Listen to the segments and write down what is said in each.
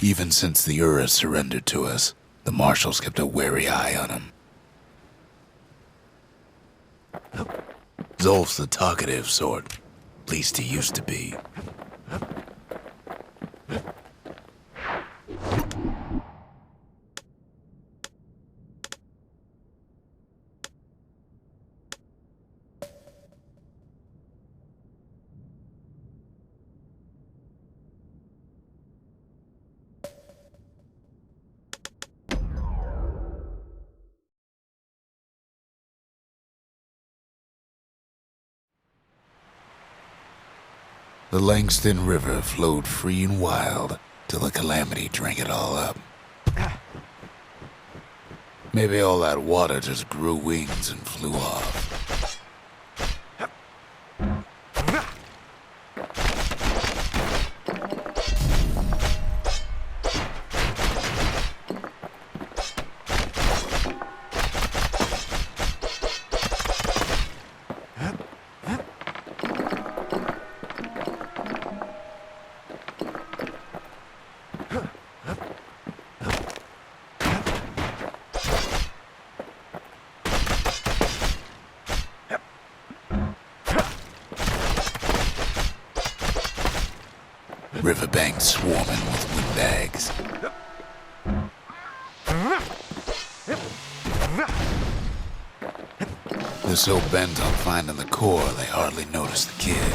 Even since the Ura surrendered to us, the marshals kept a wary eye on him. Zolf's the talkative sort. At least he used to be. The Langston River flowed free and wild till the calamity drank it all up. Maybe all that water just grew wings and flew off. Riverbanks swarming with windbags. They're so bent on finding the core, they hardly notice the kid.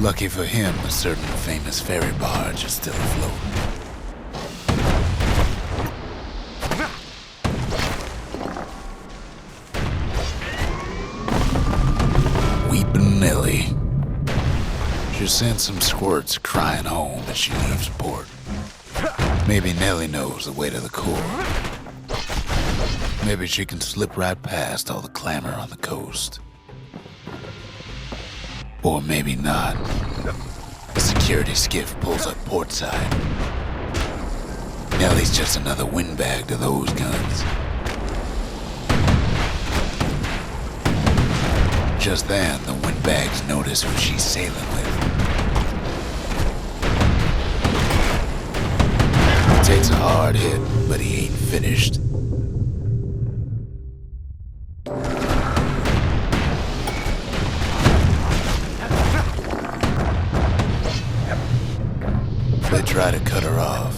Lucky for him, a certain famous ferry barge is still afloat. Nellie. She sent some squirts crying home as she leaves port. Maybe Nellie knows the way to the core. Maybe she can slip right past all the clamor on the coast. Or maybe not. A security skiff pulls up portside. Nellie's just another windbag to those guns. Just then, the windbags notice who she's sailing with. He takes a hard hit, but he ain't finished. They try to cut her off.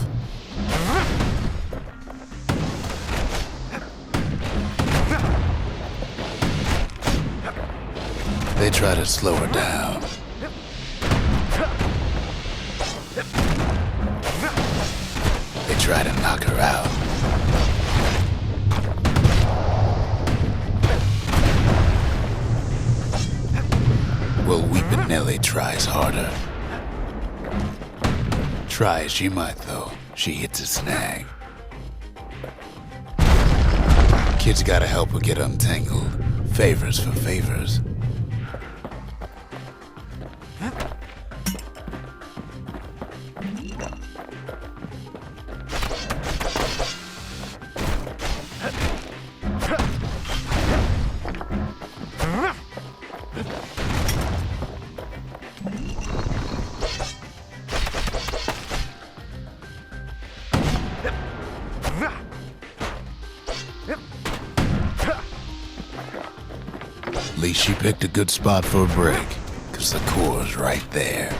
They try to slow her down. They try to knock her out. Well, Weepin' Nellie tries harder. Try as she might, though, she hits a snag. Kid's gotta help her get untangled. Favors for favors. At least she picked a good spot for a break, 'cause the core's right there.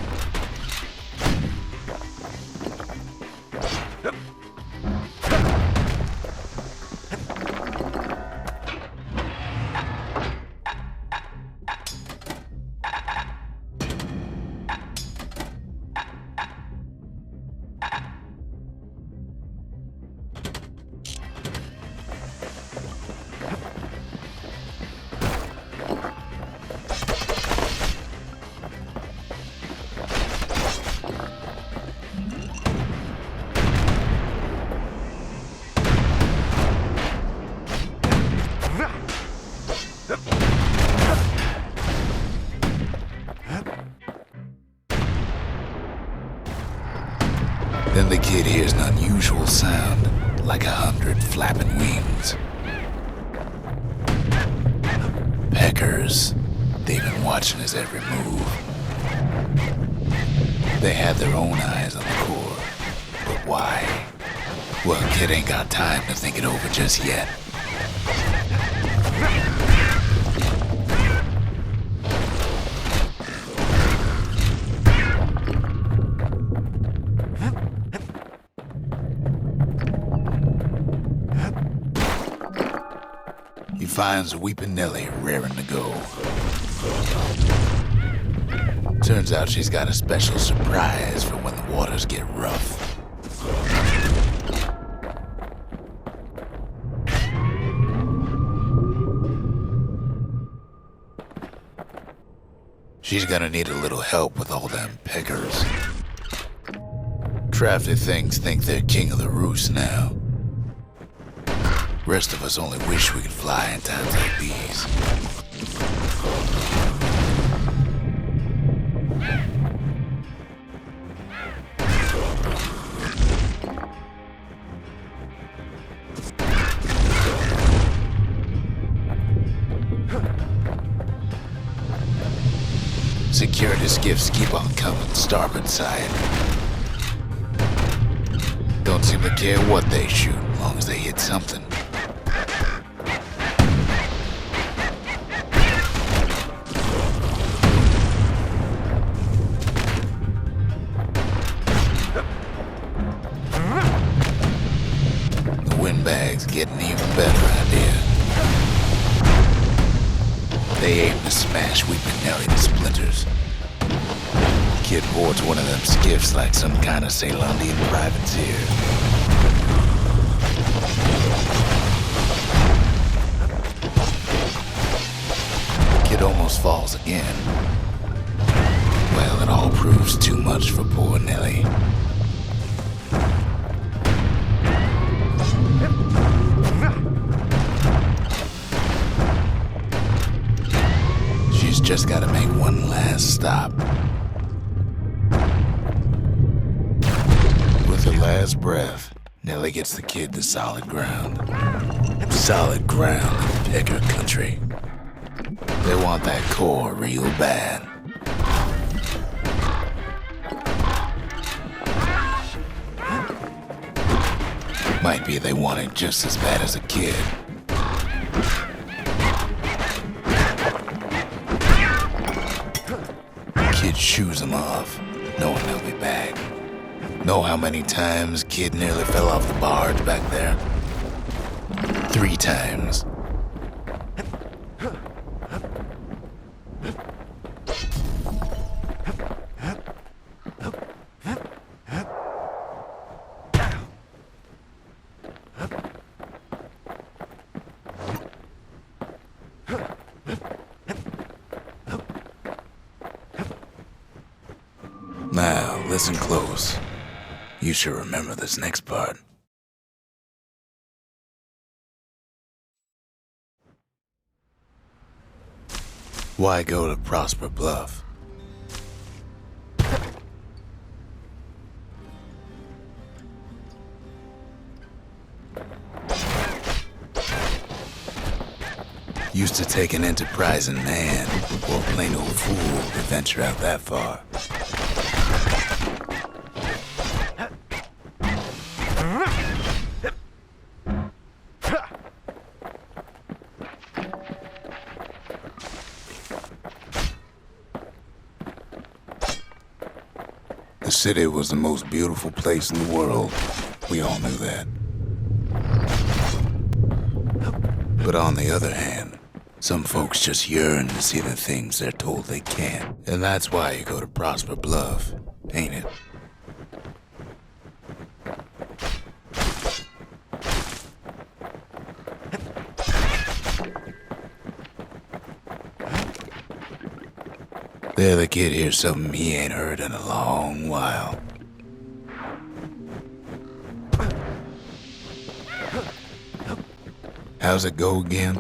Then the kid hears an unusual sound, like 100 flapping wings. pickers. They've been watching his every move. They had their own eyes on the core. But why? Well, kid ain't got time to think it over just yet. He finds Weeping Nellie raring to go. Turns out she's got a special surprise for when the waters get rough. She's gonna need a little help with all them peggers. Crafty things think they're king of the roost now. Rest of us only wish we could fly in times like these. Security skiffs keep on coming, starboard side. Don't seem to care what they shoot, as long as they hit something. The windbag's getting an even better idea. They aim to smash Weeping Nellie to splinters. Kid boards one of them skiffs like some kind of Ceylondian privateer. Kid almost falls again. Well, it all proves too much for poor Nellie. She's just gotta make one last stop. With her last breath, Nellie gets the kid to solid ground. Solid ground in picker country. They want that core real bad. Might be they want it just as bad as a kid. Kid shoos him off, knowing they'll be back. Know how many times Kid nearly fell off the barge back there? 3 times. Now, listen close. You should remember this next part. Why go to Prosper Bluff? Used to take an enterprising man or a plain old fool to venture out that far. The city was the most beautiful place in the world. We all knew that. But on the other hand, some folks just yearn to see the things they're told they can't. And that's why you go to Prosper Bluff, ain't it? There the kid hears something he ain't heard in a long while. How's it go again?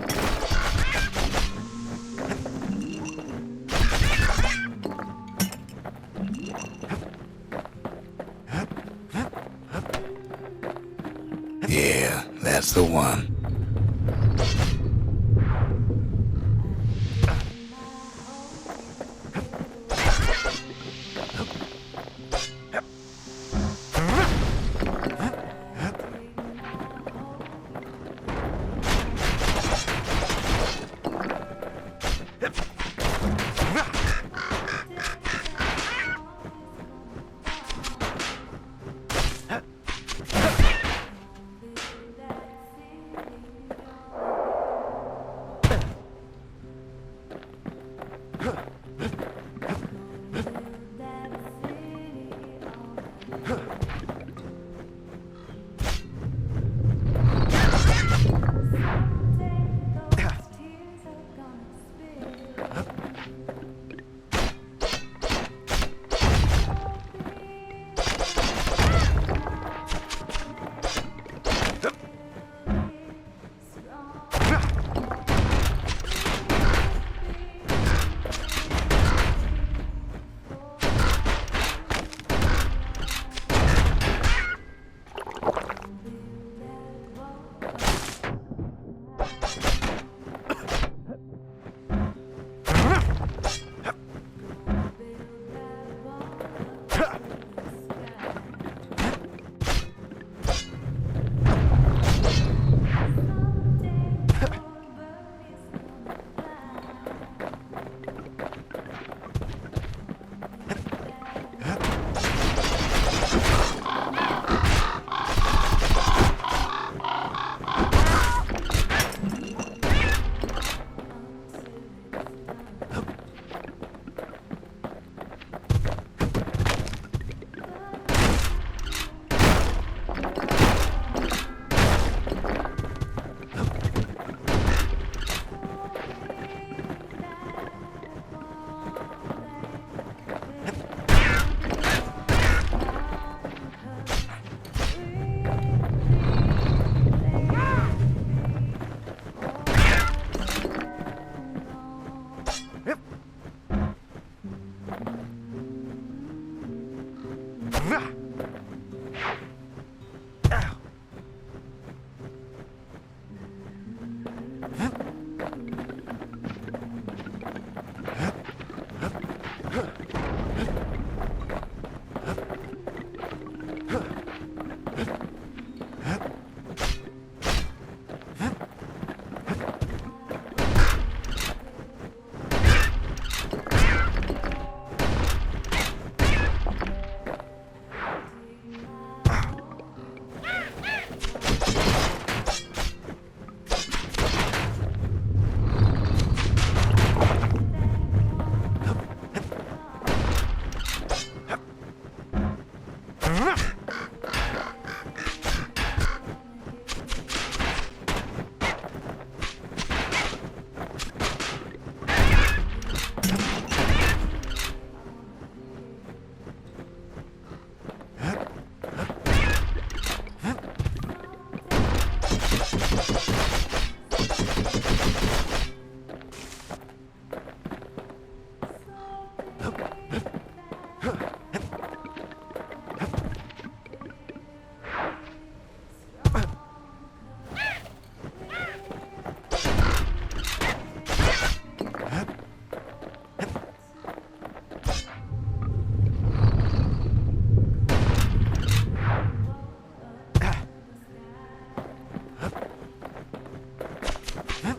Yeah, that's the one.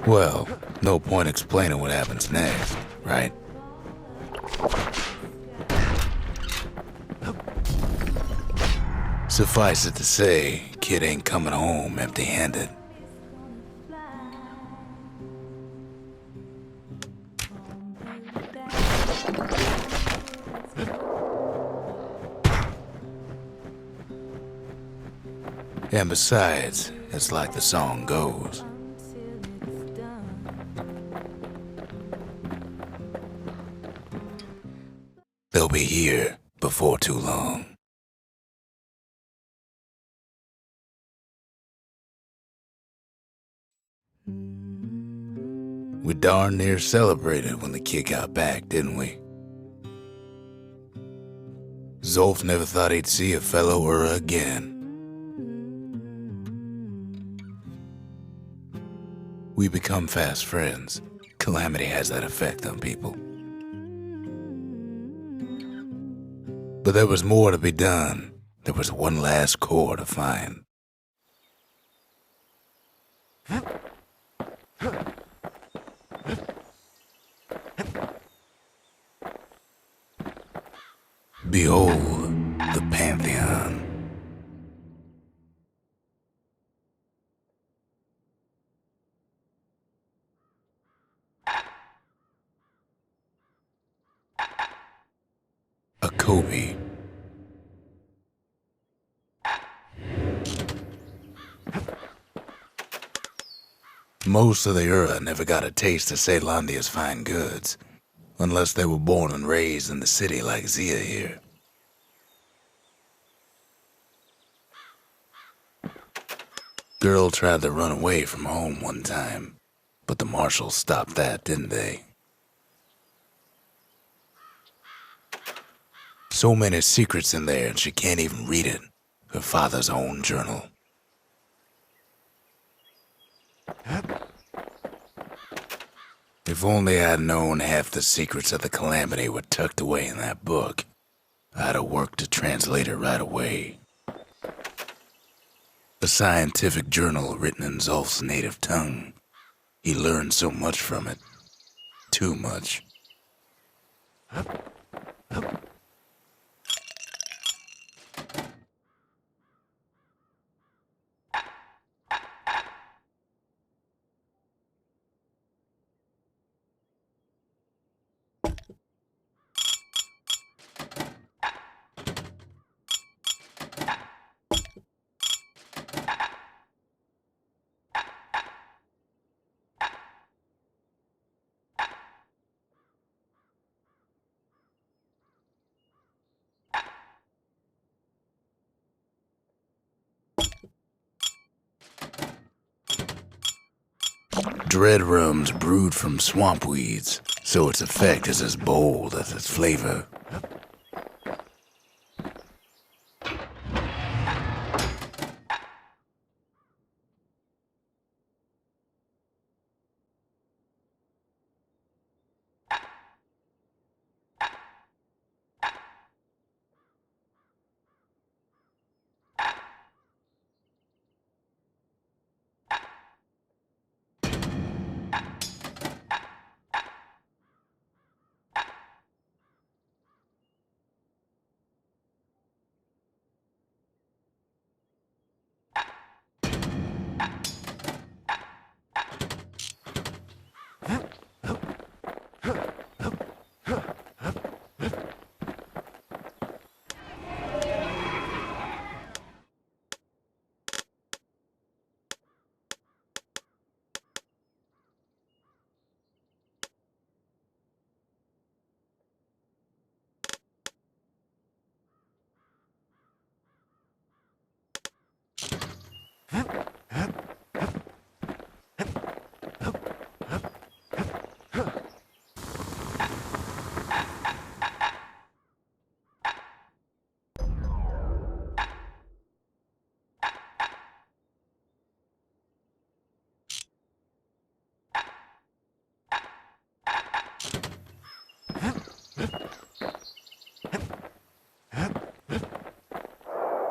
Well, no point explaining what happens next, right? Suffice it to say, kid ain't coming home empty-handed. And besides, it's like the song goes. They'll be here before too long. We darn near celebrated when the kid got back, didn't we? Zolf never thought he'd see a fellow Ura again. We become fast friends. Calamity has that effect on people. But there was more to be done. There was one last core to find. Behold, the Pantheon. A Kobe. Most of the Ura never got a taste of Ceylondia's fine goods, unless they were born and raised in the city like Zia here. Girl tried to run away from home one time, but the marshals stopped that, didn't they? So many secrets in there and she can't even read it. Her father's own journal. If only I'd known half the secrets of the calamity were tucked away in that book, I'd have worked to translate it right away. A scientific journal written in Zolf's native tongue. He learned so much from it. Too much. Dread rum's brewed from swamp weeds, so its effect is as bold as its flavor.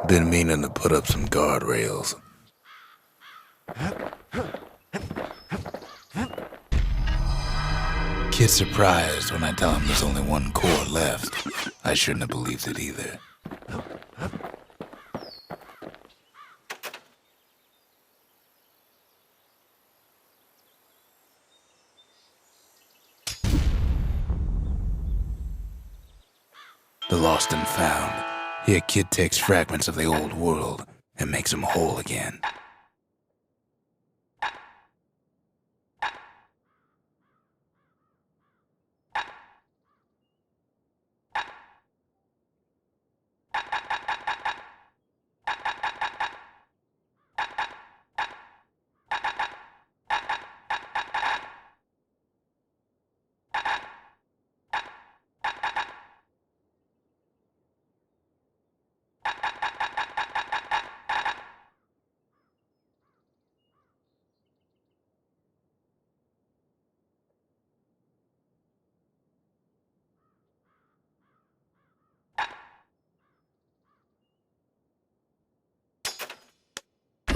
Been meaning to put up some guardrails. Kid's surprised when I tell him there's only one core left. I shouldn't have believed it either. The lost and found. Here, Kid takes fragments of the old world and makes them whole again.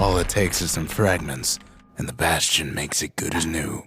All it takes is some fragments, and the Bastion makes it good as new.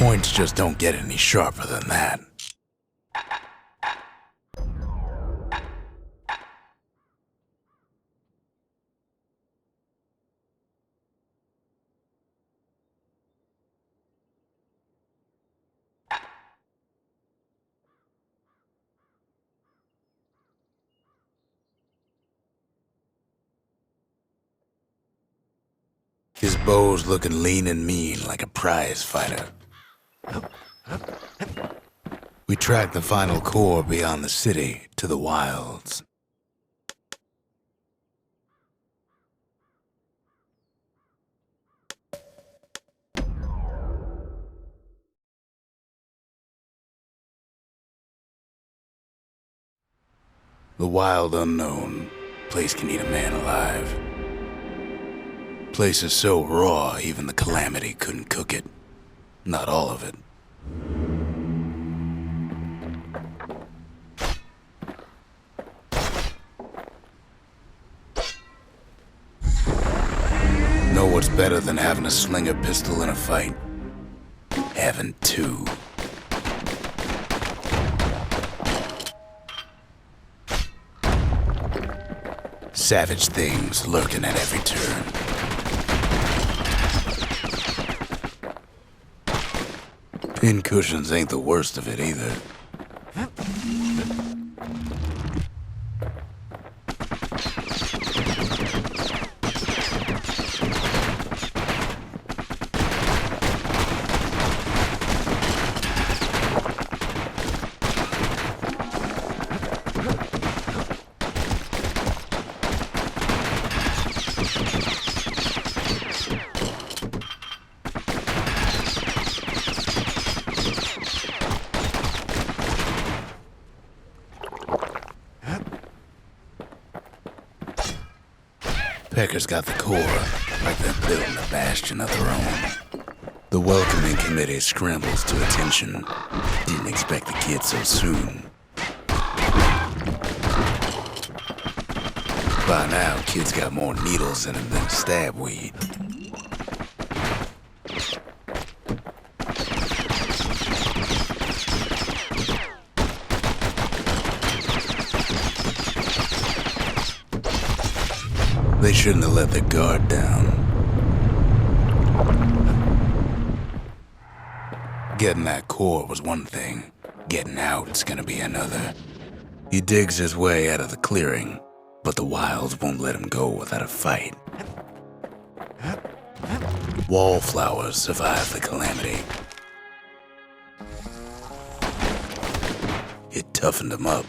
Points just don't get any sharper than that. His bow's looking lean and mean like a prize fighter. We track the final core beyond the city to the wilds. The wild unknown. Place can eat a man alive. Place is so raw, even the calamity couldn't cook it. Not all of it. Know what's better than having a slinger pistol in a fight? Having two. Savage things lurking at every turn. Pin cushions ain't the worst of it either. Pecker's got the core, like they're building a bastion of their own. The welcoming committee scrambles to attention. Didn't expect the kid so soon. By now, kid's got more needles in him than stab weed. They shouldn't have let their guard down. Getting that core was one thing. Getting out's gonna be another. He digs his way out of the clearing, but the wilds won't let him go without a fight. Wallflowers survived the calamity. It toughened him up.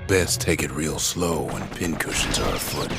Best take it real slow when pincushions are afoot.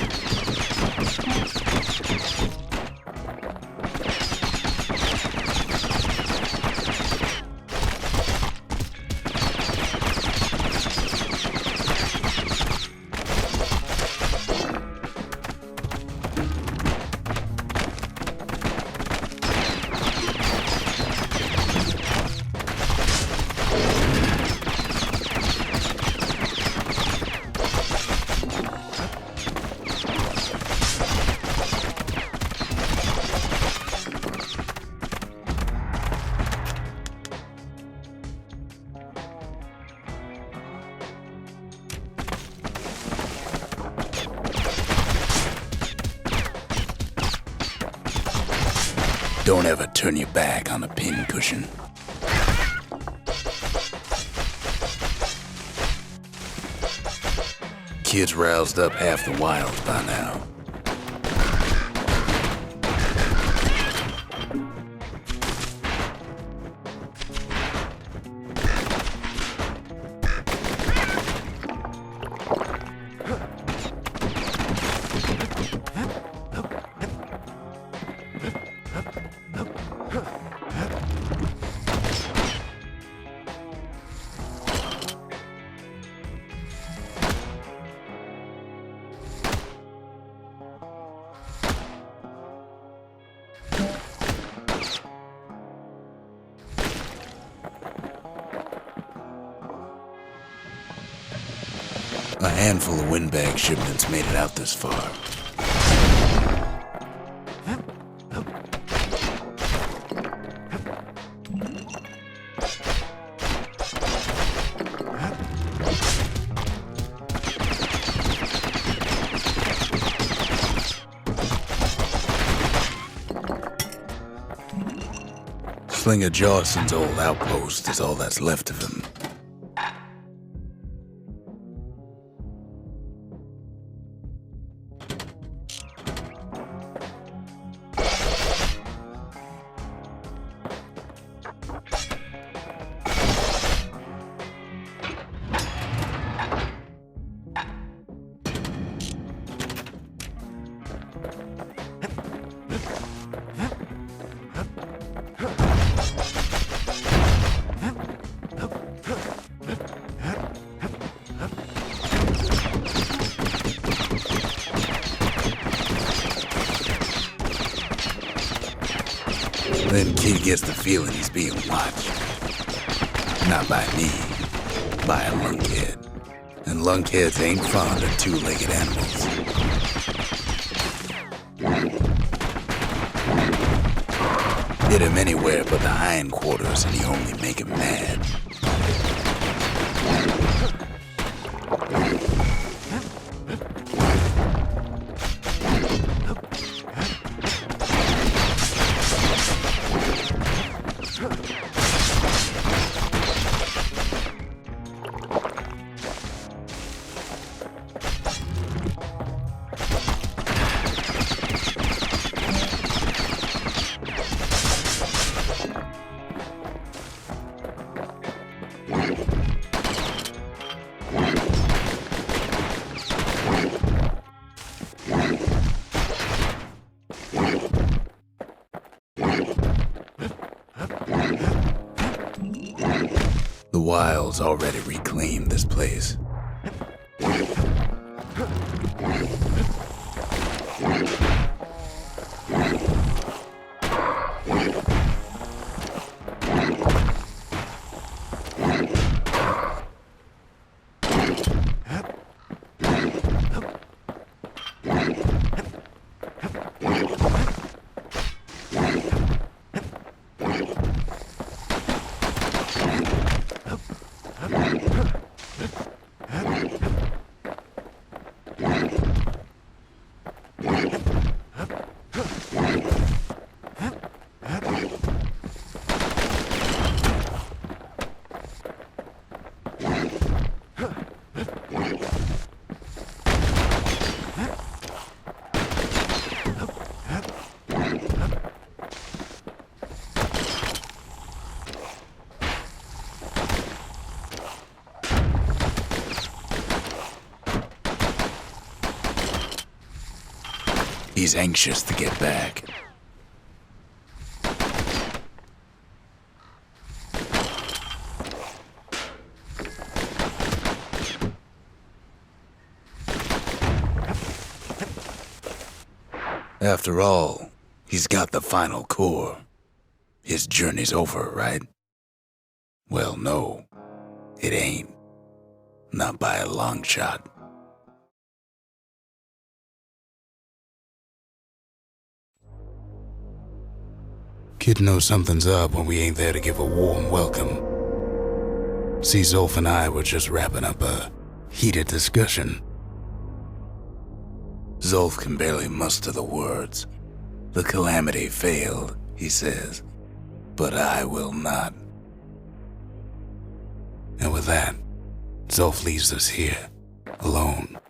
Don't ever turn your back on a pincushion. Kid's roused up half the wilds by now. A handful of windbag shipments made it out this far. Slinger Jawson's old outpost is all that's left of him. Then Kid gets the feeling he's being watched. Not by me, by a lunkhead. And lunkheads ain't fond of two-legged animals. Hit him anywhere but the hindquarters and you only make him mad. The wild's already reclaimed this place. He's anxious to get back. After all, he's got the final core. His journey's over, right? Well, no, it ain't. Not by a long shot. Kid knows something's up when we ain't there to give a warm welcome. See, Zolf and I were just wrapping up a heated discussion. Zolf can barely muster the words. The calamity failed, he says, but I will not. And with that, Zolf leaves us here, alone.